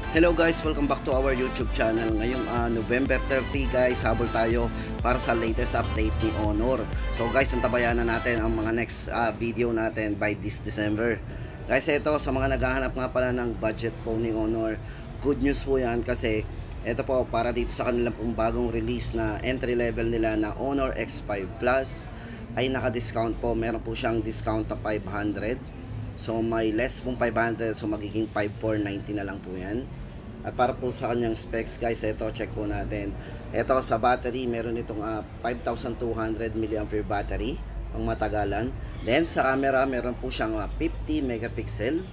Hello guys, welcome back to our YouTube channel. Ngayong November 30 guys, habol tayo para sa latest update ni Honor. So guys, antabayan na natin ang mga next video natin by this December. Guys, ito sa mga naghahanap nga pala ng budget phone ni Honor, good news po yan kasi ito po para dito sa kanilang pong bagong release na entry level nila na Honor X5 Plus ay naka-discount po. Meron po siyang discount na 500. So may less pong 500, so magiging 5,490 na lang po yan. At para po sa kanyang specs guys, ito check po natin. Ito sa battery, meron itong 5,200 mAh battery, pang matagalan. Then sa camera, meron po siyang 50 megapixel.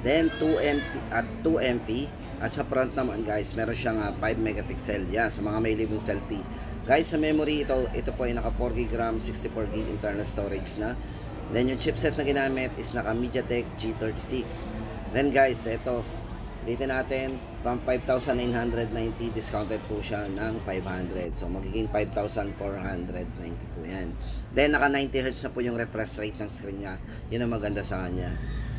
Then 2MP at sa front naman guys, meron siyang 5 megapixel. Yan, sa mga may libong selfie. Guys, sa memory ito po ay naka 4GB RAM, 64GB internal storage na. Then yung chipset na ginamit is naka MediaTek G36. Then guys, ito dito natin from 5,990 discounted po siya ng 500. So magiging 5,490 po yan. Then naka 90Hz na po yung refresh rate ng screen niya. Yun ang maganda sa kanya.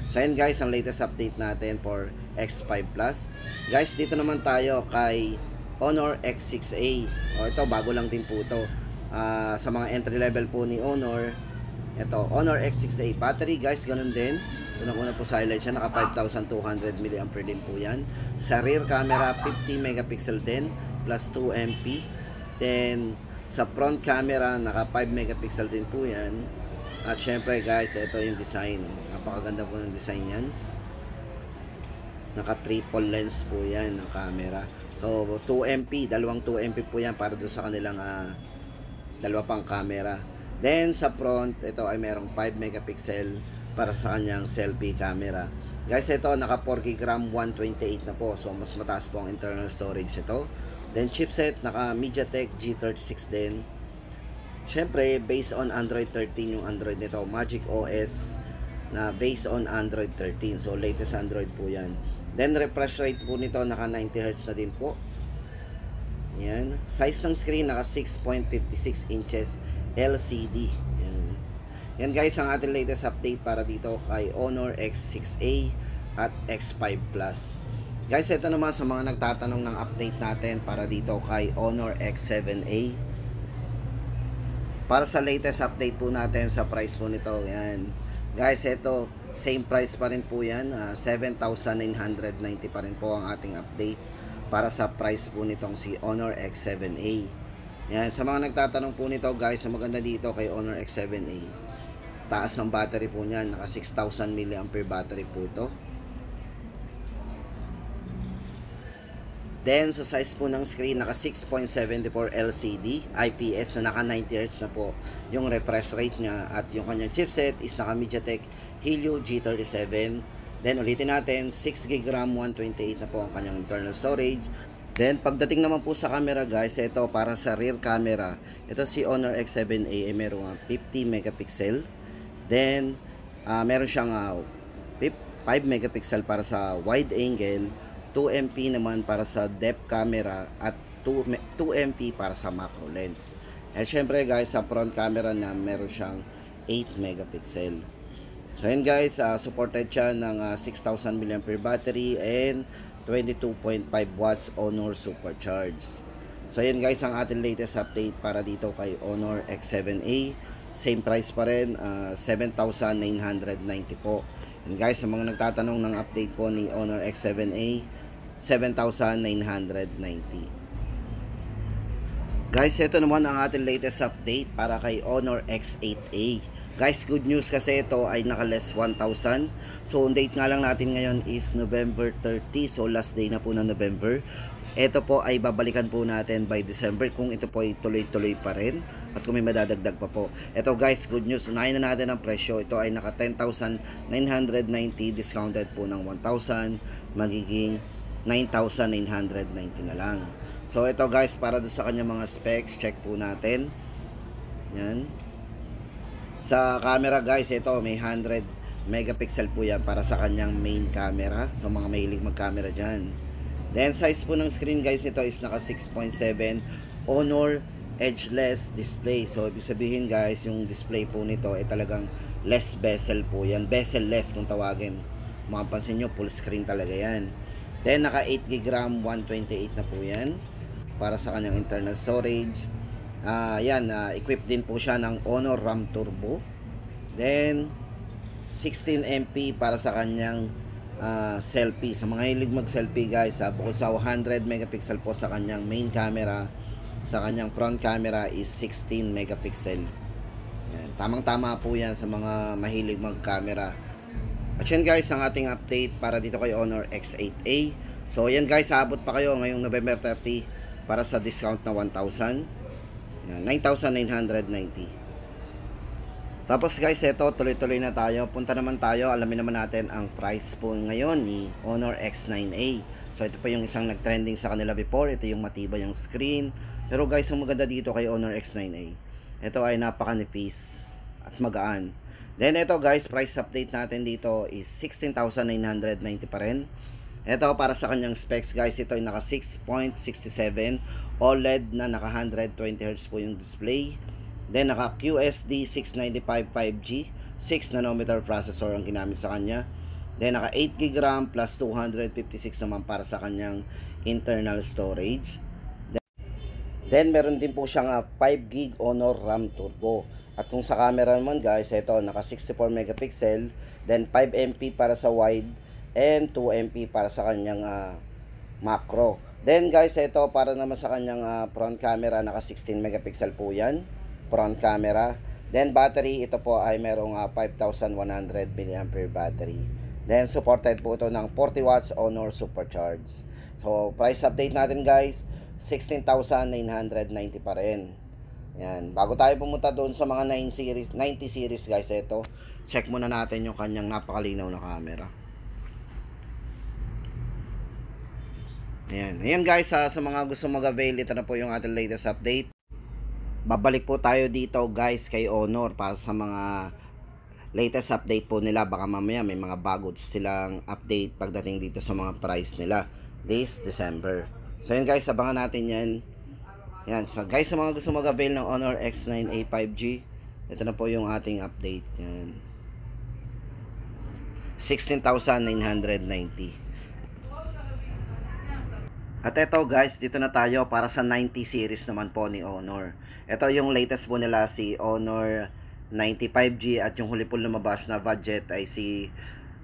So yun guys, ang latest update natin for X5 Plus. Guys, dito naman tayo kay Honor X6A. O ito, bago lang din po ito. Sa mga entry level po ni Honor, ito, Honor X6A battery guys, ganun din. Unang-una po sa highlight siya, naka 5,200 mAh din po yan. Sa rear camera, 50 megapixel din, plus 2MP. Then, sa front camera, naka 5 megapixel din po yan. At syempre guys, ito yung design. Napakaganda po ng design yan. Naka triple lens po yan ng camera. So, 2MP, dalawang 2MP po yan para doon sa kanilang dalawa pang camera. Then, sa front, ito ay merong 5 megapixel para sa kanyang selfie camera. Guys, ito naka 4GB RAM, 128 na po. So, mas mataas po ang internal storage ito. Then, chipset, naka MediaTek G36 din. Syempre, based on Android 13 yung Android nito. Magic OS na based on Android 13. So, latest Android po yan. Then, refresh rate po nito, naka 90Hz na din po. Yan. Size ng screen, naka 6.56 inches LCD. Yan. Yan guys, ang ating latest update para dito kay Honor X6A at X5 Plus. Guys, ito naman sa mga nagtatanong ng update natin para dito kay Honor X7A. Para sa latest update po natin sa price po nito, yan. Guys, ito, same price pa rin po yan. 7,990 pa rin po ang ating update para sa price po nitong si Honor X7A. Yan, sa mga nagtatanong po nito guys, ang maganda dito kay Honor X7A, taas ng battery po niyan, naka 6,000 mAh battery po ito. Then sa size po ng screen, naka 6.74 LCD IPS na naka 90Hz na po yung refresh rate niya. At yung kanyang chipset is naka MediaTek Helio G37. Then ulitin natin, 6GB RAM, 128 na po ang kanyang internal storage. Then pagdating naman po sa camera guys, ito para sa rear camera, ito si Honor X7A ay merong 50 megapixel. Then meron siyang 5 megapixel para sa wide angle, 2MP naman para sa depth camera at 2MP para sa macro lens. At syempre guys, sa front camera na meron siyang 8 megapixel. So yun guys, supported siya ng 6,000 mAh battery and 22.5 watts Honor Supercharge. So yun guys, ang ating latest update para dito kay Honor X7A. Same price pa rin, 7,990 po. And guys, sa mga nagtatanong ng update po ni Honor X7A, 7,990. Guys, ito naman ang ating latest update para kay Honor X8A. Guys, good news kasi ito ay naka less 1,000. So, date nga lang natin ngayon is November 30. So, last day na po ng November. Ito po ay babalikan po natin by December kung ito po ay tuloy-tuloy pa rin at kung may madadagdag pa po. Ito guys, good news. Unahin na natin ang presyo. Ito ay naka 10,990 discounted po ng 1,000. Magiging 9,990 na lang. So, ito guys, para doon sa kanyang mga specs, check po natin. Yan. Sa camera guys, ito may 100 megapixel po yan para sa kanyang main camera. So mga mahilig mag-camera dyan. Then size po ng screen guys, ito is naka 6.7 Honor edgeless display. So ibig sabihin guys, yung display po nito ay talagang less bezel po yan. Bezel-less kung tawagin. Mapapansin nyo, full screen talaga yan. Then naka 8GB RAM, 128 na po yan para sa kanyang internal storage. Yan, equipped din po siya ng Honor RAM Turbo. Then 16MP para sa kanyang selfie. Sa mga hilig mag selfie guys, bukod sa 100 megapixel po sa kanyang main camera, sa kanyang front camera is 16 megapixel. Yan, tamang tama po yan sa mga mahilig mag camera. At yan guys ang ating update para dito kay Honor X8A. So yan guys, abot pa kayo ngayong November 30 para sa discount na 1,000. 9,990. Tapos guys, ito tuloy-tuloy na tayo. Punta naman tayo, alamin naman natin ang price po ngayon ni Honor X9A. So ito pa yung isang nag-trending sa kanila before. Ito yung matibay yung screen. Pero guys, ang maganda dito kay Honor X9A, ito ay napakanipis at magaan. Then ito guys, price update natin dito is 16,990 pa rin. Ito para sa kanyang specs guys, ito ay naka 6.67 OLED na naka 120Hz po yung display. Then naka QSD 695 5G 6nm processor ang ginamit sa kanya. Then naka 8GB RAM plus 256 naman para sa kanyang internal storage. Then meron din po siyang 5GB Honor RAM Turbo. At kung sa camera naman guys, ito naka 64 megapixel, then 5MP para sa wide and 2MP para sa kanyang macro. Then guys, ito para naman sa kanyang front camera, naka 16 megapixel po yan, front camera. Then battery, ito po ay merong 5,100 mAh battery. Then supported po ito ng 40 watts Honor Supercharge. So price update natin guys, 16,990 pa rin. Yan. Bago tayo pumunta doon sa mga 90 series guys, ito, check muna natin yung kanyang napakalinaw na camera. Ayan. Ayan guys, sa mga gusto mag-avail, ito na po yung ating latest update. Babalik po tayo dito guys kay Honor para sa mga latest update po nila. Baka mamaya may mga bago silang update pagdating dito sa mga price nila this December. So yun guys, abangan natin yan. Yan. So guys, sa mga gusto mag-avail ng Honor X9A 5G, ito na po yung ating update. Yan. 16,990. At ito guys, dito na tayo para sa 90 series naman po ni Honor. Ito yung latest po nila, si Honor 90 5G, at yung huli po lumabas na budget ay si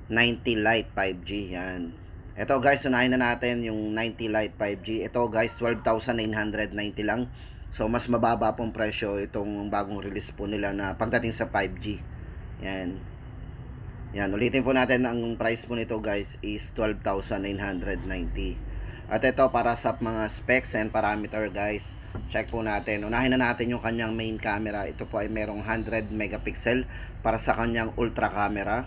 90 Lite 5G. Yan. Ito guys, unahin na natin yung 90 Lite 5G. Ito guys, 12,990 lang. So mas mababa pong presyo itong bagong release po nila na pagdating sa 5G. Yan. Yan, ulitin po natin ang price po nito guys is 12,990. At ito para sa mga specs and parameter guys, check po natin. Unahin na natin yung kanyang main camera. Ito po ay merong 100 megapixel para sa kanyang ultra camera,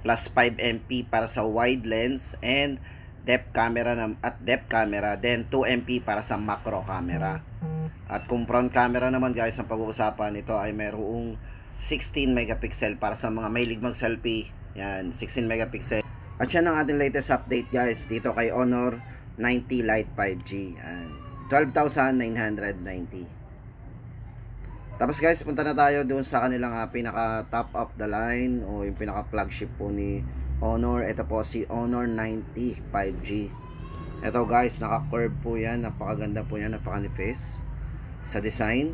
plus 5MP para sa wide lens and depth camera then 2MP para sa macro camera. At kung front camera naman guys, ang pag-uusapan nito ay merong 16 megapixel para sa mga mahilig mag selfie. Yan, 16 megapixel. At yan ang ating latest update guys dito kay Honor 90 Lite 5G. And 12,990. Tapos guys, punta na tayo doon sa kanilang pinaka top of the line o yung pinaka flagship po ni Honor. Ito po si Honor 90 5G. Ito guys, naka curve po yan, napakaganda po yan, napakanipis sa design.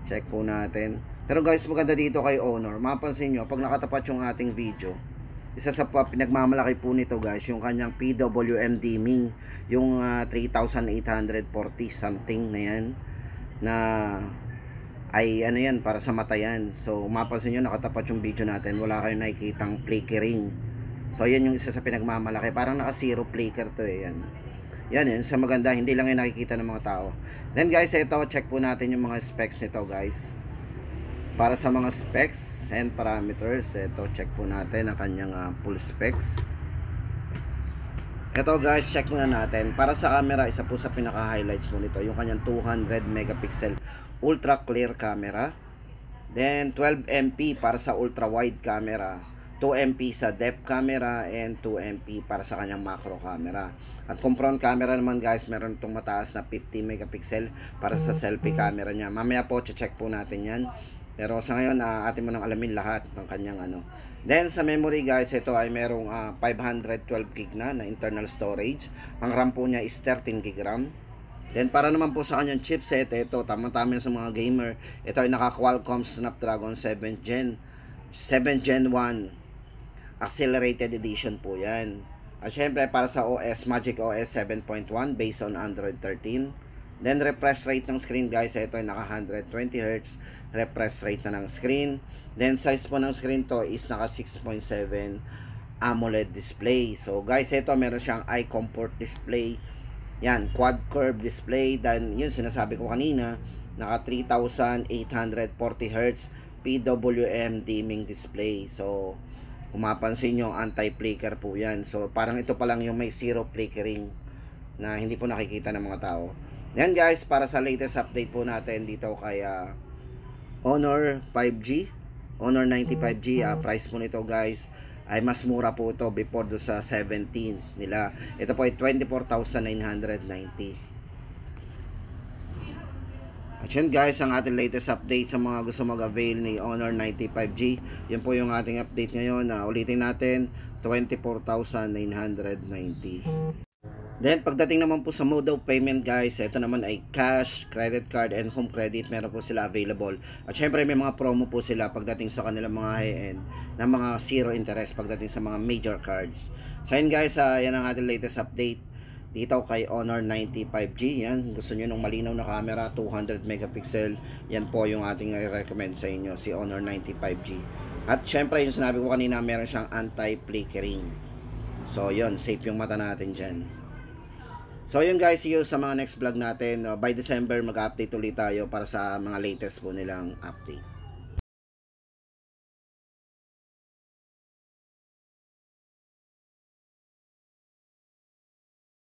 Check po natin. Pero guys, maganda dito kay Honor, mapansin nyo pag nakatapat yung ating video, isa sa pinagmamalaki po nito guys, yung kanyang PWM dimming, yung 3,840 something na yan, na ay ano yan, para sa mata yan. So mapansin nyo, nakatapat yung video natin, wala kayong nakikitang flickering. So yan yung isa sa pinagmamalaki, parang naka zero flicker to eh. Yan yun sa maganda, hindi lang yung nakikita ng mga tao. Then guys, ito, check po natin yung mga specs nito guys. Para sa mga specs and parameters, ito, check po natin ang kanyang full specs. Ito guys, check muna natin. Para sa camera, isa po sa pinaka-highlights po nito, yung kanyang 200 megapixel ultra clear camera. Then 12MP para sa ultra wide camera, 2MP sa depth camera, and 2MP para sa kanyang macro camera. At kung front camera naman guys, meron itong mataas na 50 megapixel para sa selfie camera niya. Mamaya po, check po natin yan. Pero sa ngayon, atin mo nang alamin lahat ng kanyang Then sa memory guys, ito ay merong 512 gig na internal storage. Ang RAM po niya is 13 gig RAM. Then para naman po sa kanyang chipset, ito tamang-tama sa mga gamer. Ito ay naka Qualcomm Snapdragon 7 Gen 1 Accelerated Edition po yan. At syempre para sa OS, Magic OS 7.1 based on Android 13. Then refresh rate ng screen guys, ito ay naka 120Hz refresh rate na ng screen. Then size po ng screen to is naka 6.7 AMOLED display. So guys, ito meron siyang eye comfort display. Yan, quad curve display. Then yun sinasabi ko kanina, naka 3840Hz PWM dimming display. So kung mapansin nyo, anti-flicker po yan. So parang ito pa lang yung may zero flickering na hindi po nakikita ng mga tao. Yan guys, para sa latest update po natin dito kay Honor 5G, Honor 95G, price po nito guys ay mas mura po ito before do sa 17 nila. Ito po ay 24,990. At yun guys, ang ating latest update sa mga gusto mag-avail ni Honor 95G. Yun po yung ating update ngayon. Ulitin natin, 24,990. Then pagdating naman po sa mode of payment guys, ito naman ay cash, credit card, and home credit. Meron po sila available. At syempre may mga promo po sila pagdating sa kanilang mga high-end na mga zero interest pagdating sa mga major cards. So yun guys, yan ang ating latest update dito kay Honor 95G. Yan, gusto nyo ng malinaw na camera, 200 megapixel, yan po yung ating recommend sa inyo, si Honor 95G. At syempre yung sinabi ko kanina, meron siyang anti-flickering. So yun, safe yung mata natin dyan. So yun guys, see you sa mga next vlog natin. By December mag-update ulit tayo para sa mga latest po nilang update.